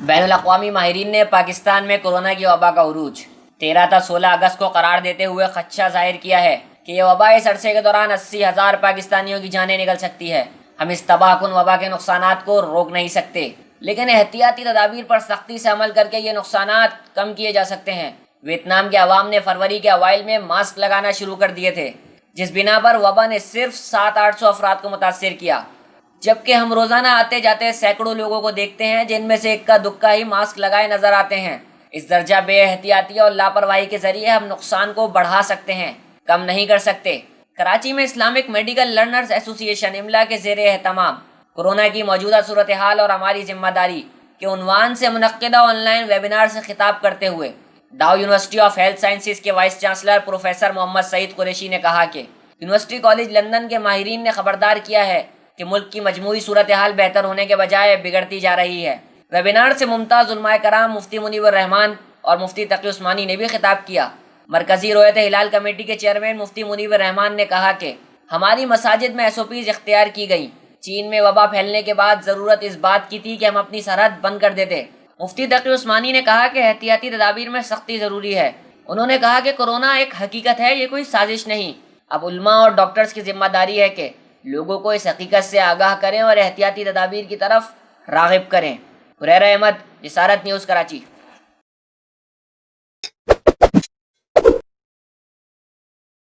بین الاقوامی ماہرین نے پاکستان میں کورونا کی وبا کا عروج 13 تا 16 اگست کو قرار دیتے ہوئے خدشہ ظاہر کیا ہے کہ یہ وبا اس عرصے کے دوران 80,000 پاکستانیوں کی جانیں نکل سکتی ہے۔ ہم اس تباہ کن وبا کے نقصانات کو روک نہیں سکتے، لیکن احتیاطی تدابیر پر سختی سے عمل کر کے یہ نقصانات کم کیے جا سکتے ہیں۔ ویتنام کے عوام نے فروری کے اوائل میں ماسک لگانا شروع کر دیے تھے، جس بنا پر وبا نے صرف 700-800 افراد کو متاثر کیا، جبکہ ہم روزانہ آتے جاتے سینکڑوں لوگوں کو دیکھتے ہیں جن میں سے اکا دکا ہی ماسک لگائے نظر آتے ہیں۔ اس درجہ بے احتیاطی اور لاپرواہی کے ذریعے ہم نقصان کو بڑھا سکتے ہیں، کم نہیں کر سکتے۔ کراچی میں اسلامک میڈیکل لرنرز ایسوسی ایشن املا کے زیر اہتمام کورونا کی موجودہ صورتحال اور ہماری ذمہ داری کے عنوان سے منعقدہ آن لائن ویبینار سے خطاب کرتے ہوئے ڈاؤ یونیورسٹی آف ہیلتھ سائنسز کے وائس چانسلر پروفیسر محمد سعید قریشی نے کہا کہ یونیورسٹی کالج لندن کے ماہرین نے خبردار کیا ہے کہ ملک کی مجموعی صورتحال بہتر ہونے کے بجائے بگڑتی جا رہی ہے۔ ویبینار سے ممتاز علماء کرام مفتی منیب الرحمان اور مفتی تقی عثمانی نے بھی خطاب کیا۔ مرکزی رویت ہلال کمیٹی کے چیئرمین مفتی منیب الرحمان نے کہا کہ ہماری مساجد میں SOPs اختیار کی گئی۔ چین میں وبا پھیلنے کے بعد ضرورت اس بات کی تھی کہ ہم اپنی سرحد بند کر دیتے۔ مفتی تقی عثمانی نے کہا کہ احتیاطی تدابیر میں سختی ضروری ہے۔ انہوں نے کہا کہ کورونا ایک حقیقت ہے، یہ کوئی سازش نہیں۔ اب علماء اور ڈاکٹرز کی ذمہ داری ہے کہ لوگوں کو اس حقیقت سے آگاہ کریں اور احتیاطی تدابیر کی طرف راغب کریں۔ حریرہ احمد، جسارت نیوز، کراچی۔